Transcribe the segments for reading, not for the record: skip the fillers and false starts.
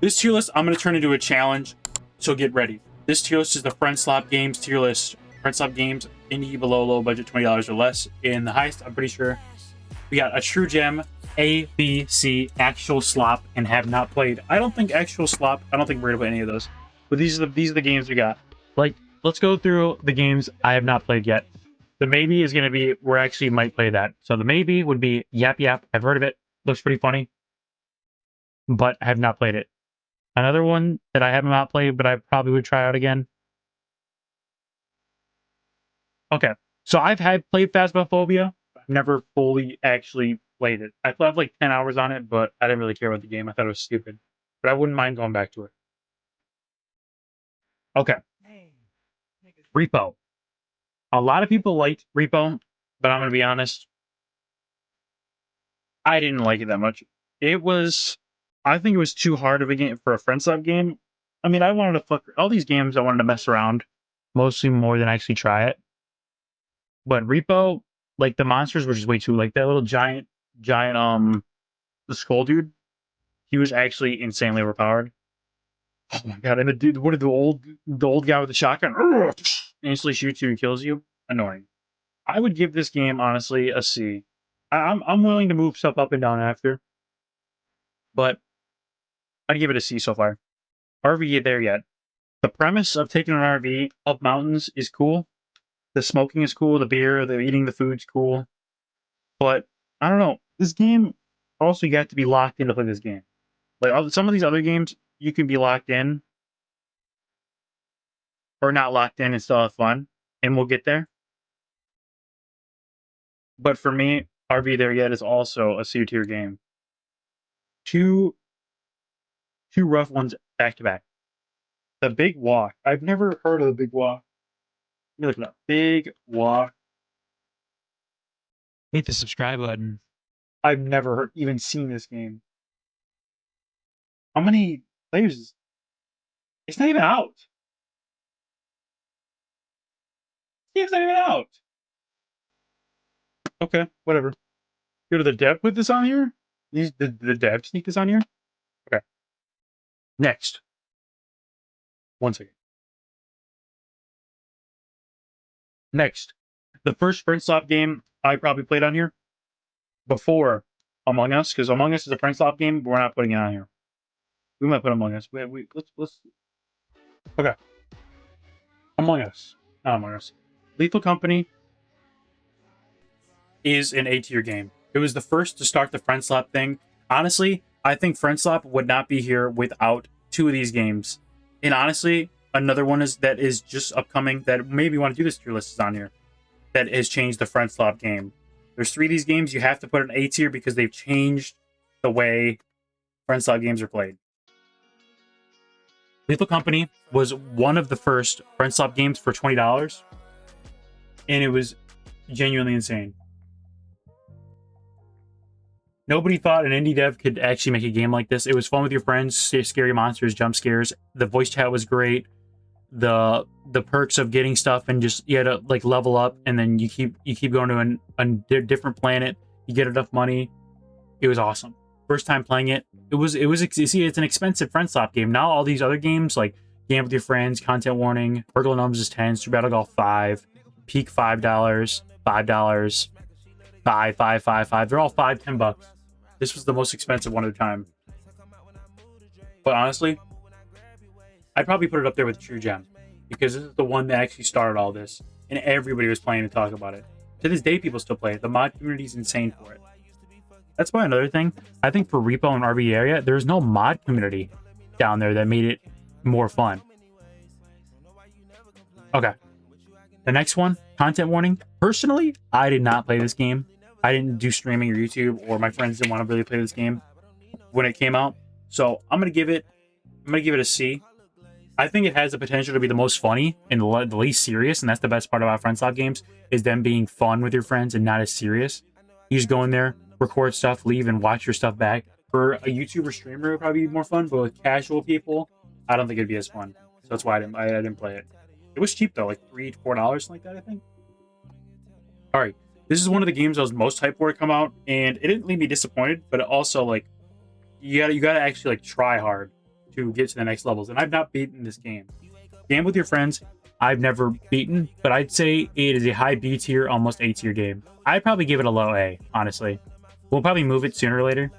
This tier list I'm going to turn into a challenge, so get ready. This tier list is the Friend Slop Games tier list. Friend Slop Games, indie, below, low budget, $20 or less. In the highest, I'm pretty sure we got a True Gem, A, B, C, Actual Slop, and have not played. I don't think Actual Slop, I don't think we're going to play any of those. But these are the games we got. Like, let's go through the games I have not played yet. The maybe is going to be, we actually might play that. So the maybe would be Yap Yap. I've heard of it. Looks pretty funny. But I have not played it. Another one that I have not played, but I probably would try out again. Okay. So I've played Phasmophobia. I've never fully actually played it. I played like 10 hours on it, but I didn't really care about the game. I thought it was stupid. But I wouldn't mind going back to it. Okay. Repo. A lot of people liked Repo, but I'm going to be honest. I didn't like it that much. I think it was too hard of a game for a Friend Slop game. I mean, I wanted to all these games, I wanted to mess around, mostly more than actually try it. But Repo, like the monsters were just way too, like that little giant, the skull dude, he was actually insanely overpowered. Oh my god! And the dude, what did the old guy with the shotgun instantly shoots you and kills you? Annoying. I would give this game honestly a C. I'm willing to move stuff up and down after, but I'd give it a C so far. RV there yet? The premise of taking an RV up mountains is cool. The smoking is cool. The beer, the eating the food's cool. But I don't know. This game also you got to be locked in to play this game. Like some of these other games, you can be locked in or not locked in and still have fun, and we'll get there. But for me, RV there yet is also a C tier game. Two rough ones back to back. The Big Walk. I've never heard of the Big Walk. Let me look it up. Big Walk. Hit the subscribe button. I've never even seen this game. How many players is it's not even out. It's not even out. Okay, whatever. Go to the dev put this on here? The dev sneak this on here? Okay. Next. 1 second. Next. The first Friend Slop game I probably played on here before Among Us, because Among Us is a Friend Slop game, but we're not putting it on here. We might put Among Us. Let's okay. Among Us. Not Among Us. Lethal Company is an A tier game. It was the first to start the Friend Slop thing. Honestly, I think Friend Slop would not be here without two of these games. And honestly, another one that is just upcoming that maybe want to do this tier list is on here. That has changed the Friend Slop game. There's 3 of these games. You have to put an A tier because they've changed the way Friend Slop games are played. Lethal Company was one of the first Friend Slop games for $20. And it was genuinely insane. Nobody thought an indie dev could actually make a game like this. It was fun with your friends, scary monsters, jump scares. The voice chat was great. The perks of getting stuff and just you had to like level up, and then you keep going to a different planet. You get enough money. It was awesome. First time playing it. It's an expensive Friend Slop game. Now all these other games like Game with Your Friends, Content Warning, Burglar Gnomes is 10, Super Battle Golf 5, Peak $5, $5, 5, 5, 5, 5. They're all $5-10. This was the most expensive one at the time. But honestly, I'd probably put it up there with True Gem because this is the one that actually started all this, and everybody was playing and talking about it. To this day, people still play it. The mod community is insane for it. That's why another thing, I think for Repo and RV area, there's no mod community down there that made it more fun. Okay. The next one, Content Warning. Personally, I did not play this game. I didn't do streaming or YouTube, or my friends didn't want to really play this game when it came out. So I'm gonna give it a C. I think it has the potential to be the most funny and the least serious, and that's the best part about Friend Slop games, is them being fun with your friends and not as serious. You just go in there, record stuff, leave, and watch your stuff back. For a YouTuber streamer, it would probably be more fun, but with casual people, I don't think it'd be as fun. So that's why I didn't play it. It was cheap though, like $3 to $4, like that, I think. All right. This is one of the games I was most hyped for to come out, and it didn't leave me disappointed, but it also like you gotta actually like try hard to get to the next levels. And I've not beaten this game. Game with your friends, I've never beaten, but I'd say it is a high B tier, almost A tier game. I'd probably give it a low A, honestly. We'll probably move it sooner or later.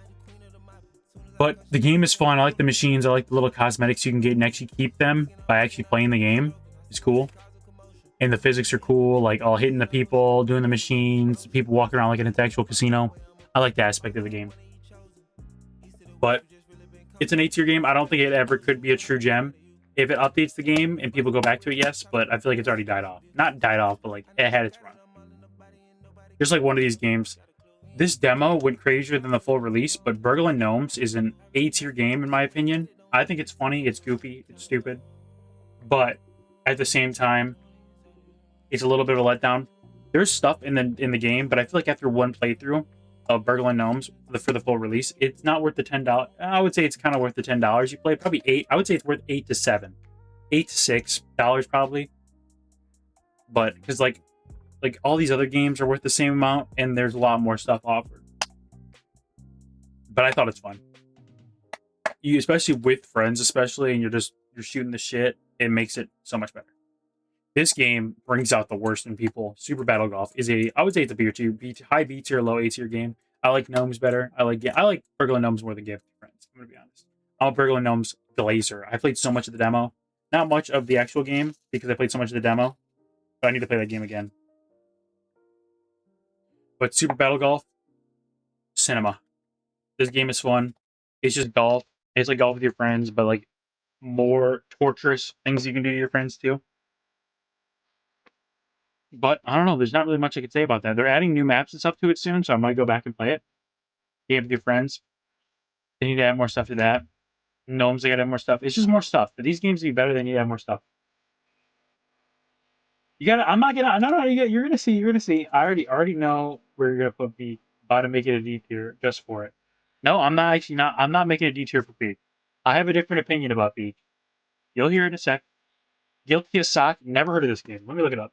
But the game is fun. I like the machines. I like the little cosmetics you can get and actually keep them by actually playing the game. It's cool. And the physics are cool, like all hitting the people, doing the machines, people walking around like an actual casino. I like that aspect of the game. But it's an A-tier game. I don't think it ever could be a true gem. If it updates the game and people go back to it, yes, but I feel like it's already died off. Not died off, but like it had its run. Just like one of these games. This demo went crazier than the full release, but Burgle Gnomes is an A-tier game in my opinion. I think it's funny, it's goofy, it's stupid. But at the same time, it's a little bit of a letdown. There's stuff in the game, but I feel like after one playthrough of Burgle Gnomes for the full release, it's not worth the $10. I would say it's kind of worth the $10 you play. Probably 8. I would say it's worth 8 to 7, $8 to $6 probably. But because like all these other games are worth the same amount, and there's a lot more stuff offered. But I thought it's fun. You especially with friends, and you're shooting the shit. It makes it so much better. This game brings out the worst in people. Super Battle Golf is I would say it's a high B tier, low A tier game. I like Gnomes better. I like Burgle Gnomes more than Gift Friends. I'm gonna be honest. I'm a Burgle Gnomes glazer. I played so much of the demo, not much of the actual game because I played so much of the demo. But I need to play that game again. But Super Battle Golf, cinema. This game is fun. It's just golf. It's like golf with your friends, but like more torturous things you can do to your friends too. But I don't know. There's not really much I could say about that. They're adding new maps and stuff to it soon, so I might go back and play it. Game with your friends. They need to add more stuff to that. Gnomes, they gotta have more stuff. It's just more stuff. For these games to be better, they need to have more stuff. You gotta. I'm not gonna. No. You're gonna see. You're gonna see. I already know where you're gonna put B. About to make it a D tier just for it. No, I'm not actually not. I'm not making a D tier for B. I have a different opinion about B. You'll hear in a sec. Guilty as Sock. Never heard of this game. Let me look it up.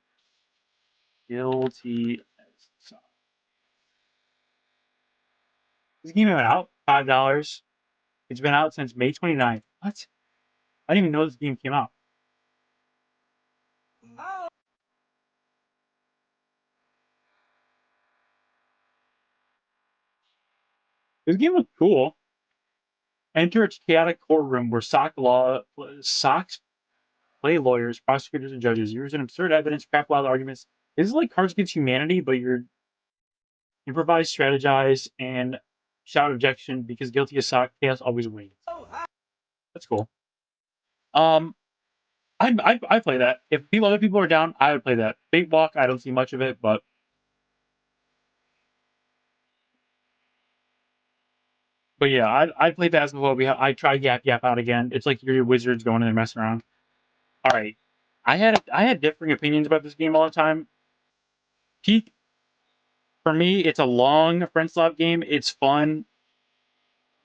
Guilty as Sock. This game went out $5. It's been out since May 29th. What? I didn't even know this game came out. This game looks cool. Enter a chaotic courtroom where Socks play lawyers, prosecutors, and judges. Use an absurd evidence, craft wild arguments. This is like Cards Against Humanity, but you're improvise, strategize, and shout objection because guilty as Sock, chaos always wins. That's cool. I play that. If other people are down, I would play that. Big Walk, I don't see much of it, but yeah, I'd play Phasmophobia. I tried Yap Yap out again. It's like your wizards going in and messing around. All right, I had differing opinions about this game all the time. Peak for me, it's a long friend slot game. It's fun.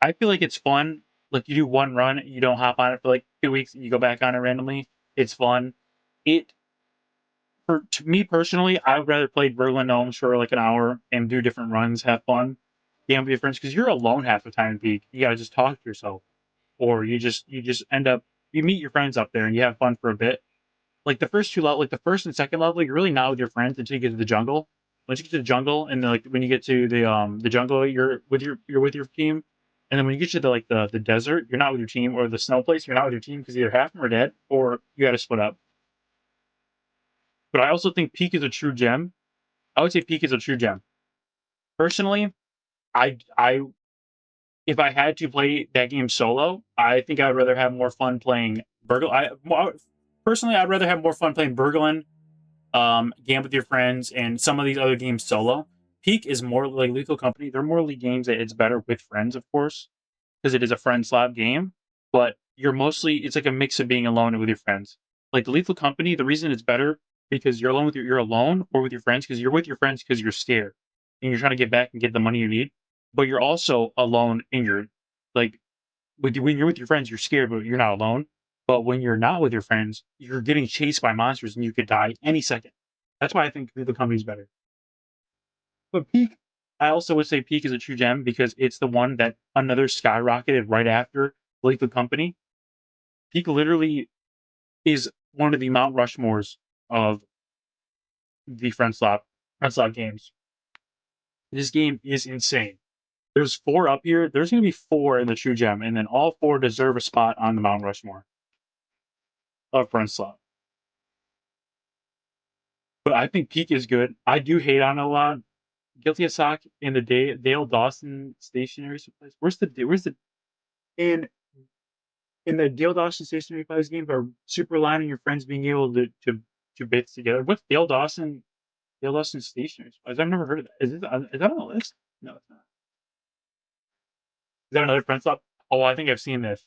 I feel like it's fun. Like you do one run, you don't hop on it for like 2 weeks, and you go back on it randomly. It's fun. It to me personally, I would rather play Berlin Gnomes for like an hour and do different runs, have fun, game with your friends because you're alone half the time in Peak. You gotta just talk to yourself, or you just end up you meet your friends up there and you have fun for a bit. Like the first two level, like the first and second level, you're really not with your friends until you get to the jungle. Once you get to the jungle, and then, like when you get to the jungle, you're with your team. And then when you get to the desert, you're not with your team, or the snow place, you're not with your team because either half of them are dead or you got to split up. But I also think Peak is a true gem. I would say Peak is a true gem. Personally, I if I had to play that game solo, I think I would rather have more fun playing Burgle. Personally, I'd rather have more fun playing Burglin, game with your friends, and some of these other games solo. Peak is more like Lethal Company. They're more like games that it's better with friends, of course, because it is a friend slap game. But it's like a mix of being alone and with your friends. Like the Lethal Company, the reason it's better because you're alone or with your friends because you're with your friends because you're scared and you're trying to get back and get the money you need. But you're also alone and you're like when you're with your friends, you're scared, but you're not alone. But when you're not with your friends, you're getting chased by monsters and you could die any second. That's why I think the company's better. But Peak, I also would say Peak is a true gem because it's the one that another skyrocketed right after Lethal Company. Peak literally is one of the Mount Rushmores of the Friend Slop games. This game is insane. There's 4 up here. There's going to be 4 in the True Gem, and then all 4 deserve a spot on the Mount Rushmore of Friend Slop. But I think Peak is good. I do hate on it a lot. Guilty as Sock in the Dale Dawson stationery supplies. In in the Dale Dawson stationery supplies games are super aligning your friends being able to bits together. What's Dale Dawson? Dale Dawson stationery supplies. I've never heard of that. Is that on the list? No, it's not. Is that another Friend Slop? Oh, I think I've seen this.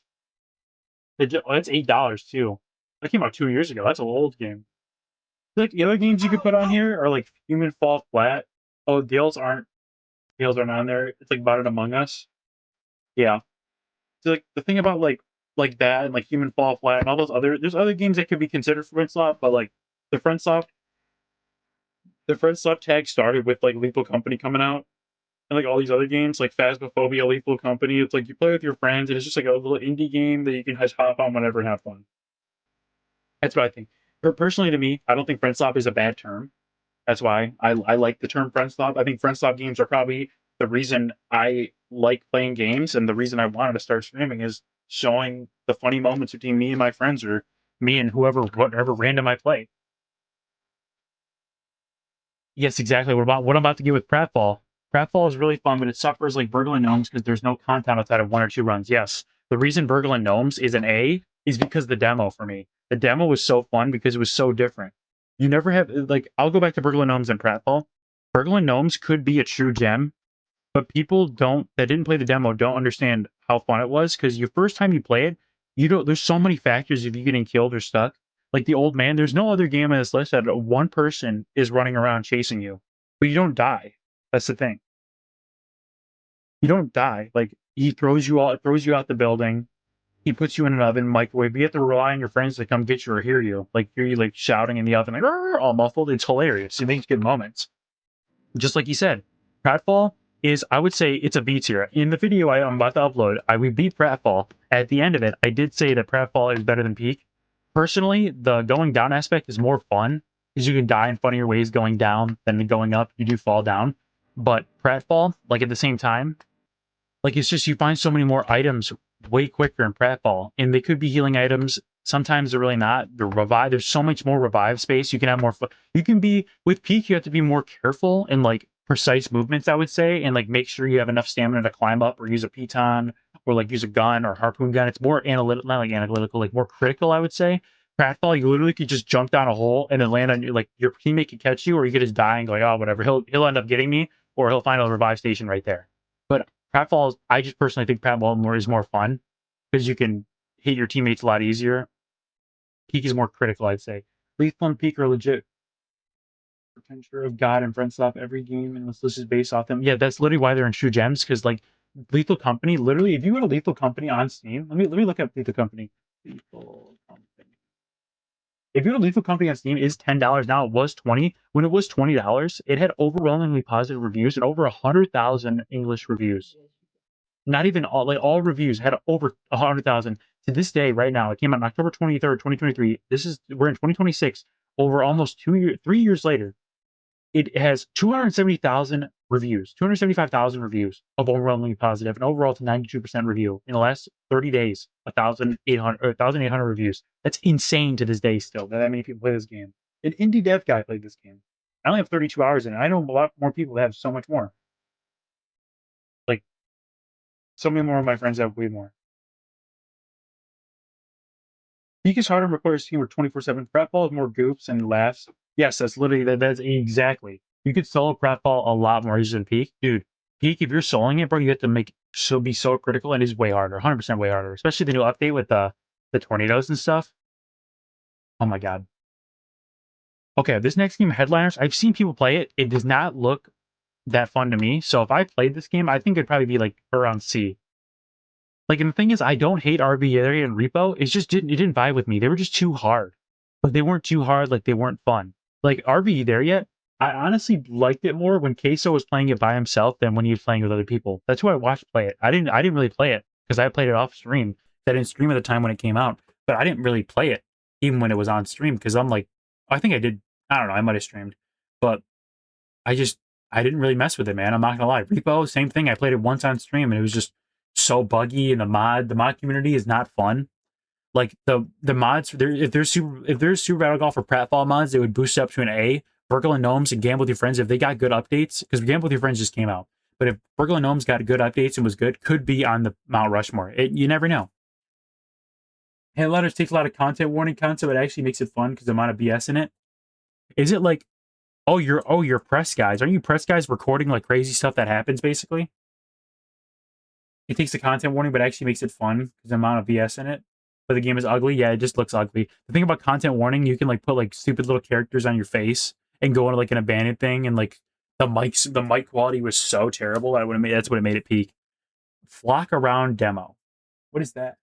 That's $8 too. That came out 2 years ago. That's an old game. Like the other games you could put on here are like Human Fall Flat. Oh, Dales aren't on there. It's like About It Among Us. Yeah. So like the thing about like that and like Human Fall Flat and all those there's other games that could be considered for Friend Slop, but like the Friend Slop the Friend Slop tag started with like Lethal Company coming out and like all these other games like Phasmophobia, Lethal Company. It's like you play with your friends and it's just like a little indie game that you can just hop on whenever and have fun. That's what I think. Personally, to me, I don't think Friend Slop is a bad term. That's why I like the term Friend Slop. I think Friend Slop games are probably the reason I like playing games and the reason I wanted to start streaming is showing the funny moments between me and my friends or me and whatever random I play. Yes, exactly. What I'm about to get with Pratfall. Pratfall is really fun, but it suffers like Burgle and Gnomes because there's no content outside of 1 or 2 runs. Yes, the reason Burgle and Gnomes is an A is because the demo for me. The demo was so fun because it was so different. You never have like I'll go back to Burgle and Gnomes and Pratfall. Burgle and Gnomes could be a true gem, but people don't that didn't play the demo don't understand how fun it was because your first time you play it, you don't. There's so many factors if you getting killed or stuck. Like the old man, there's no other game on this list that one person is running around chasing you, but you don't die. That's the thing. You don't die. Like he throws you out the building. He puts you in an oven, microwave. You have to rely on your friends to come get you or hear you. Like hear you like shouting in the oven, like all muffled. It's hilarious. You think good moments. Just like you said, Pratfall is, I would say, it's a B tier. In the video I'm about to upload, we beat Pratfall. At the end of it, I did say that Pratfall is better than Peak. Personally, the going down aspect is more fun because you can die in funnier ways going down than going up. You do fall down, but Pratfall, like at the same time, like it's just you find so many more items way quicker in Pratfall, and they could be healing items. Sometimes they're really not. The revive. There's so much more revive space. You can have more. You can be with Peak. You have to be more careful and like precise movements. I would say, and like make sure you have enough stamina to climb up or use a piton or like use a gun or harpoon gun. It's more analytical, not like analytical, like more critical. I would say. Pratfall, you literally could just jump down a hole and then land on you. Like your teammate could catch you, or you could just die and go, oh, whatever. He'll end up getting me, or he'll find a revive station right there. But Pratfall, I just personally think Pratfall is more fun because you can hit your teammates a lot easier. Peak is more critical, I'd say. Lethal and Peak are legit. Potential of God and Friend Slop every game, and this list is based off them. Yeah, that's literally why they're in True Gems because like Lethal Company, literally, if you go to Lethal Company on Steam, let me look up Lethal Company. Lethal Company. If you go to Lethal Company on Steam, it's $10 now. It was 20. When it was $20, it had overwhelmingly positive reviews and over 100,000 English reviews. Not even all reviews had over 100,000 to this day. Right now, it came out on October 23rd, 2023. We're in 2026. Over almost 3 years later, it has 270,000 reviews, 275,000 reviews of overwhelmingly positive, and overall to 92% review in the last 30 days. 1,800 reviews. That's insane to this day. Still, that many people play this game. An indie dev guy played this game. I only have 32 hours in it. I know a lot more people that have so much more. Like so many more of my friends have way more. Peak is harder and requires teamwork 24/7. Pratfall is more goofs and laughs. Yes, that's literally that's exactly. You could solo Pratfall a lot more easier than Peak, dude. Peak, if you're soloing it, bro, you have to be so critical, and it's way harder, 100% way harder. Especially the new update with the tornadoes and stuff. Oh my god. Okay, this next game, Headliners. I've seen people play it. It does not look that fun to me. So if I played this game, I think it'd probably be like around C. Like, and the thing is, I don't hate RB area and Repo. It didn't vibe with me. They were just too hard. But they weren't too hard, like they weren't fun. Like RB there yet, I honestly liked it more when Queso was playing it by himself than when he was playing with other people. That's who I watched play it. I didn't really play it because I played it off stream. I didn't stream at the time when it came out. but I didn't really play it even when it was on stream because I'm like, I think I did. I don't know. I might have streamed, but I just I didn't really mess with it, man. I'm not gonna lie. Repo, same thing. I played it once on stream and it was just so buggy, and the mod community is not fun. Like the mods, there if there's Super Battle Golf or Pratfall mods, they would boost it up to an A. Burgle and Gnomes and Gamble with Your Friends, if they got good updates, because Gamble with Your Friends just came out. But if Burgle and Gnomes got good updates and was good, could be on the Mount Rushmore. You never know. And letters takes a lot of content warning concept. It actually makes it fun because the amount of BS in it. Is it like, you're press guys? Aren't you press guys recording like crazy stuff that happens basically? It takes the content warning, but actually makes it fun because the amount of BS in it. But the game is ugly. Yeah, it just looks ugly. The thing about content warning, you can like put like stupid little characters on your face and go into like an abandoned thing, and like the mic quality was so terrible that that's what it made it peak. Flock around demo. What is that?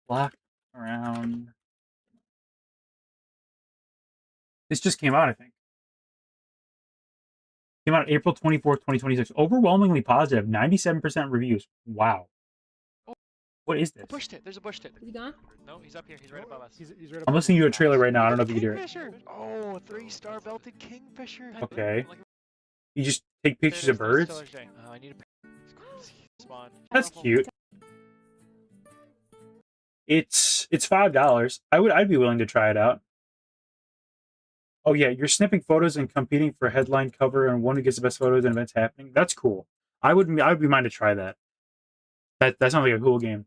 Flock around. This just came out, I think. Came out April 24th, 2026. Overwhelmingly positive, 97% reviews. Wow. What is this? Pushed it. There's a bush tip. Is he gone? No, he's up here. He's right above us. He's right I'm listening to a trailer right now. I don't know if you can hear it. Kingfisher. Oh, 3-star belted kingfisher. Okay. You just take pictures of There it is, birds? Oh, I need a spawn. That's cute. It's $5. I'd be willing to try it out. Oh yeah, you're snipping photos and competing for headline cover, and one who gets the best photos and events happening. That's cool. I would be mind to try that. That sounds like a cool game.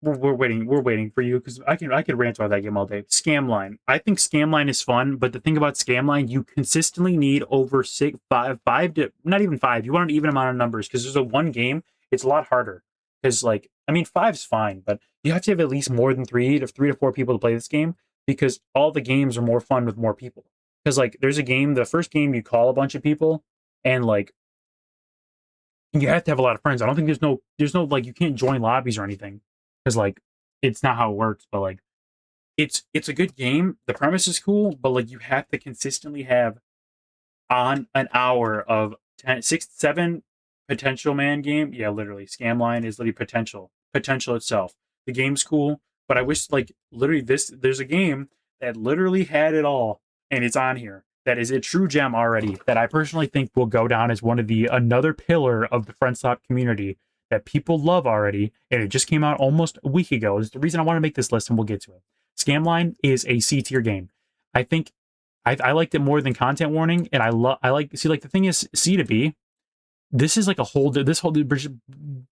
We're waiting for you because I could rant about that game all day. Scamline. I think Scamline is fun, but the thing about Scamline, you consistently need over five to not even five. You want an even amount of numbers because there's a one game. It's a lot harder because like I mean five's fine, but you have to have at least more than three to four people to play this game because all the games are more fun with more people. Because like there's a game, the first game you call a bunch of people and like you have to have a lot of friends. I don't think there's no like you can't join lobbies or anything because like it's not how it works. But like it's a good game. The premise is cool, but like you have to consistently have on an hour of 10, 6, 7 potential man game. Yeah, literally, Scamline is literally potential itself. The game's cool, but I wish like literally there's a game that literally had it all, and it's on here. That is a true gem already. That I personally think will go down as one of the another pillar of the Friendslop community that people love already, and it just came out almost a week ago. It's the reason I want to make this list, and we'll get to it. Scamline is a C tier game. I think I liked it more than content warning, and I like see like the thing is C to B. This is like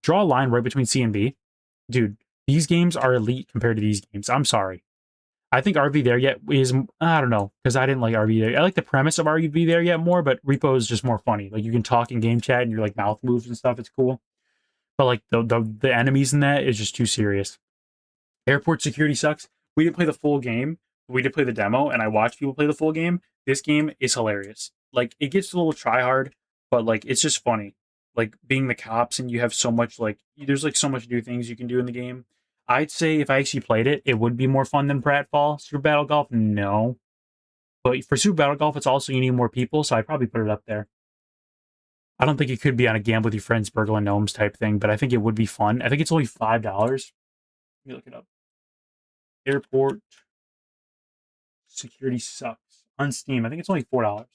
draw a line right between C and B, dude. These games are elite compared to these games. I'm sorry. I think RV There Yet is I don't know because I didn't like RV There. I like the premise of RV There Yet more, but Repo is just more funny. Like you can talk in game chat and your like mouth moves and stuff. It's cool, but like the enemies in that is just too serious. Airport security sucks. We didn't play the full game. We did play the demo, and I watched people play the full game. This game is hilarious. Like it gets a little try hard, but like it's just funny. Like being the cops, and you have so much like there's like so much new things you can do in the game. I'd say if I actually played it, it would be more fun than Pratfall. Super Battle Golf, no. But for Super Battle Golf, it's also you need more people, so I'd probably put it up there. I don't think it could be on a Gamble with Your Friends, Burgle and Gnomes type thing, but I think it would be fun. I think it's only $5. Let me look it up. Airport security sucks on Steam. I think it's only $4.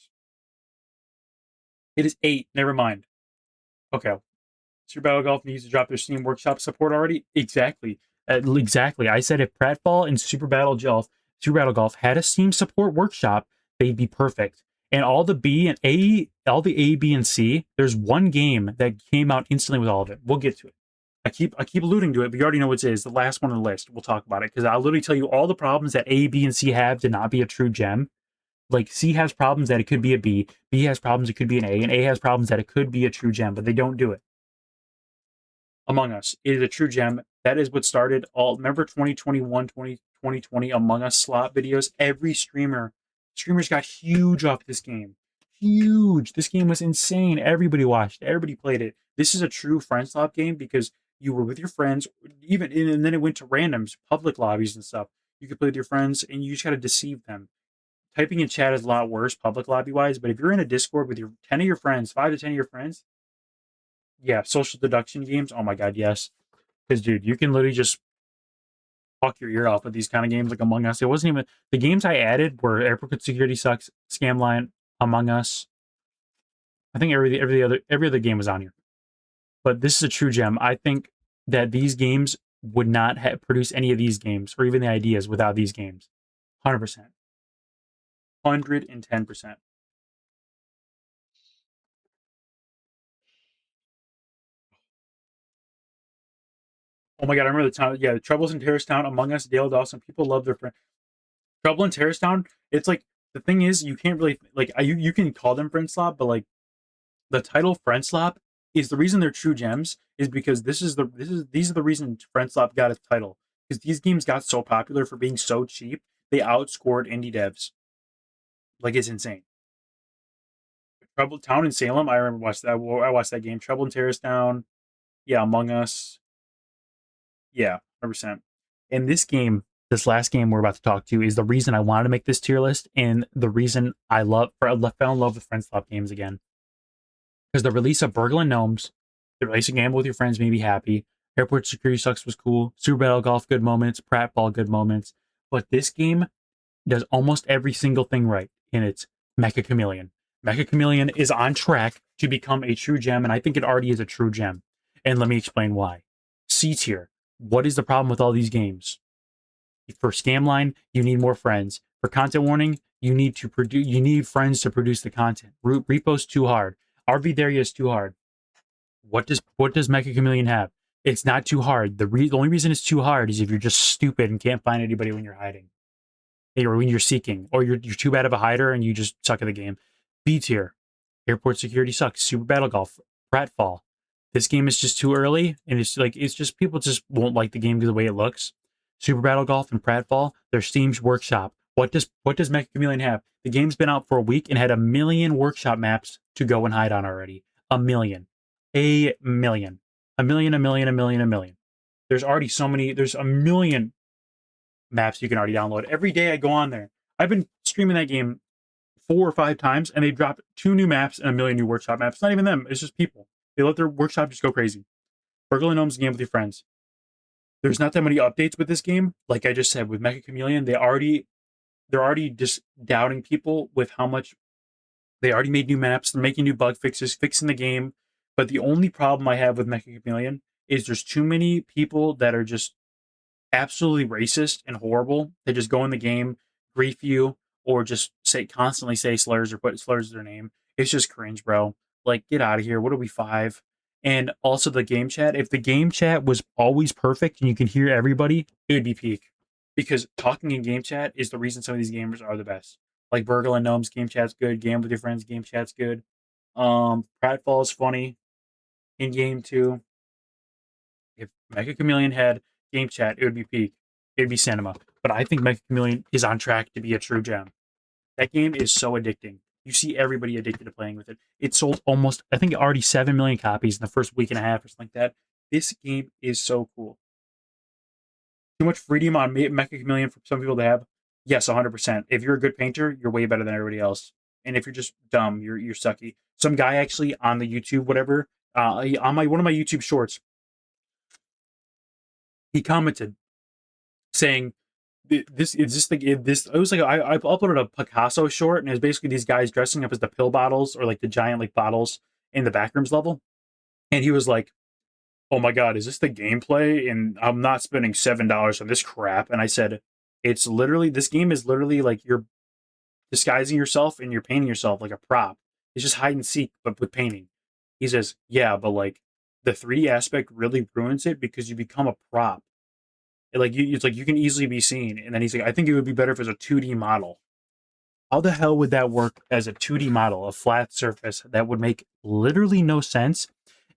It is 8. Never mind. Okay. Super Battle Golf needs to drop their Steam Workshop support already. Exactly. Exactly. I said if Pratfall and Super Battle Golf had a Steam support workshop, they'd be perfect. And all the A, B, and C, there's one game that came out instantly with all of it. We'll get to it. I keep alluding to it, but you already know what it is. The last one on the list. We'll talk about it because I'll literally tell you all the problems that A, B, and C have to not be a true gem. Like C has problems that it could be a B, B has problems it could be an A, and A has problems that it could be a true gem, but they don't do it. Among Us is a true gem. That is what started all. Remember 2020 Among Us slot videos? Every streamers got huge off this game. Huge. This game was insane. Everybody watched. Everybody played it. This is a true friend slot game because you were with your friends, and then it went to randoms, public lobbies and stuff. You could play with your friends, and you just got to deceive them. Typing in chat is a lot worse, public lobby wise. But if you're in a Discord with your 10 of your friends, 5 to 10 of your friends, yeah, social deduction games. Oh my god, yes. Because, dude, you can literally just fuck your ear off with these kind of games like Among Us. It wasn't even the games I added were Airport Security Sucks, Scamline, Among Us. I think every other game was on here. But this is a true gem. I think that these games would not produce any of these games or even the ideas without these games. 100%. 110%. Oh my god, I remember the town. Yeah, the Troubles in Terrace Town, Among Us, Dale Dawson. People love their friend. Trouble in Terrace Town. It's like the thing is, you can't really like you can call them friend slop, but like the title friend slop is the reason they're true gems is because these are the reason friend slop got its title because these games got so popular for being so cheap they outscored indie devs like it's insane. Trouble Town in Salem, I remember watched that. I watched that game. Trouble in Terrace Town, yeah, Among Us, yeah, 100%. And this game, this last game we're about to talk to, is the reason I wanted to make this tier list, and the reason I fell in love with friend slop games again. Because the release of Burgle and Gnomes, the release of Gamble with Your Friends made me happy. Airport Security Sucks was cool. Super Battle Golf, good moments. Pratfall, good moments. But this game does almost every single thing right, and it's Mecha Chameleon. Mecha Chameleon is on track to become a true gem, and I think it already is a true gem. And let me explain why. C tier. What is the problem with all these games? For Scamline, you need more friends. For content warning, you need friends to produce the content. Repo's too hard. RV Daria is too hard. What does Mecha Chameleon have? It's not too hard. The only reason it's too hard is if you're just stupid and can't find anybody when you're hiding or when you're seeking, or you're too bad of a hider and you just suck at the game. B tier, Airport Security Sucks, Super Battle Golf, Pratfall. This game is just too early, and it's just people just won't like the game because of the way it looks. Super Battle Golf and Pratfall, they're Steam's workshop. What does Mecha Chameleon have? The game's been out for a week and had 1,000,000 workshop maps to go and hide on already. 1,000,000. A million. A million, a million, a million, a million. There's already so many, there's 1,000,000 maps you can already download. Every day I go on there. I've been streaming that game 4 or 5 times, and they dropped 2 new maps and 1,000,000 new workshop maps. It's not even them. It's just people. They let their workshop just go crazy. Burgle and Gnomes game with your friends. There's not that many updates with this game. Like I just said, with Mecha Chameleon, they're already just doubting people with how much they already made new maps. They're making new bug fixes, fixing the game. But the only problem I have with Mecha Chameleon is there's too many people that are just absolutely racist and horrible. They just go in the game, grief you, or just constantly say slurs or put slurs in their name. It's just cringe, bro. Like, get out of here. What are we, 5? And also the game chat. If the game chat was always perfect and you can hear everybody, it would be peak. Because talking in game chat is the reason some of these gamers are the best. Like Burgle and Gnomes, game chat's good. Game with your friends, game chat's good. Pratfall is funny in game too. If Mecha Chameleon had game chat, it would be peak. It would be cinema. But I think Mecha Chameleon is on track to be a true gem. That game is so addicting. You see everybody addicted to playing with it. It sold almost, I think, already 7 million copies in the first week and a half or something like that. This game is so cool. Too much freedom on Mecha Chameleon for some people to have? Yes, 100%. If you're a good painter, you're way better than everybody else. And if you're just dumb, you're sucky. Some guy actually on the YouTube, whatever, on my one of my YouTube shorts, he commented saying this is just like this. It was like I uploaded a Picasso short, and it was basically these guys dressing up as the pill bottles or like the giant like bottles in the backrooms level. And he was like, "Oh my god, is this the gameplay?" And I'm not spending $7 on this crap. And I said, "It's literally this game is literally like you're disguising yourself and you're painting yourself like a prop. It's just hide and seek, but with painting." He says, "Yeah, but like the 3D aspect really ruins it because you become a prop. It's like you can easily be seen." And then he's like, "I think it would be better if it was a 2D model." How the hell would that work as a 2D model, a flat surface? That would make literally no sense,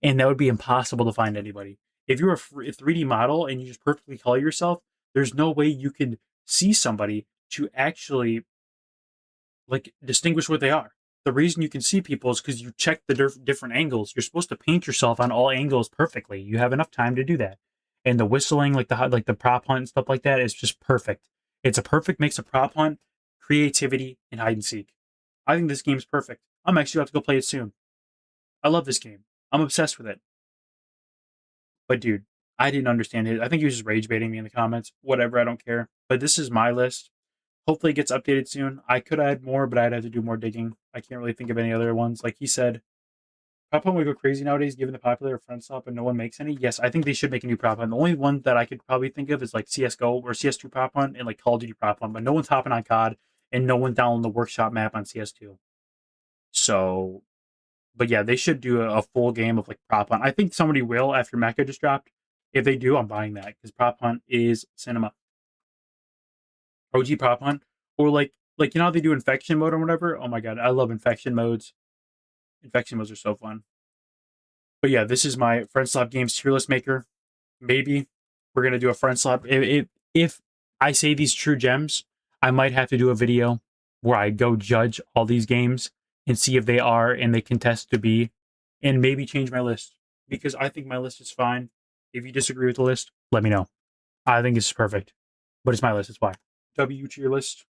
and that would be impossible to find anybody. If you're a 3D model and you just perfectly color yourself, there's no way you could see somebody to actually like distinguish what they are. The reason you can see people is because you check the different angles. You're supposed to paint yourself on all angles perfectly. You have enough time to do that. And the whistling, like the prop hunt and stuff like that, is just perfect. It's a perfect mix of prop hunt, creativity, and hide and seek. I think this game's perfect. I'm actually about to go play it soon. I love this game. I'm obsessed with it. But dude, I didn't understand it. I think he was just rage baiting me in the comments. Whatever, I don't care. But this is my list. Hopefully it gets updated soon. I could add more, but I'd have to do more digging. I can't really think of any other ones. Like he said, prop hunt would go crazy nowadays given the popular friend swap and no one makes any. Yes, I think they should make a new prop hunt. The only one that I could probably think of is like CSGO or CS2 prop hunt and like Call of Duty prop hunt, but no one's hopping on COD and no one's downloading the workshop map on CS2. So, but yeah, they should do a full game of like prop hunt. I think somebody will after Mecha just dropped. If they do, I'm buying that because prop hunt is cinema. OG prop hunt or like you know how they do infection mode or whatever. Oh my god, I love infection modes. Infection modes are so fun. But yeah, this is my friend slap games tier list maker. Maybe we're gonna do a friend slap. If I say these true gems, I might have to do a video where I go judge all these games and see if they are and they contest to be, and maybe change my list because I think my list is fine. If you disagree with the list, let me know. I think it's perfect, but it's my list. It's why W tier list.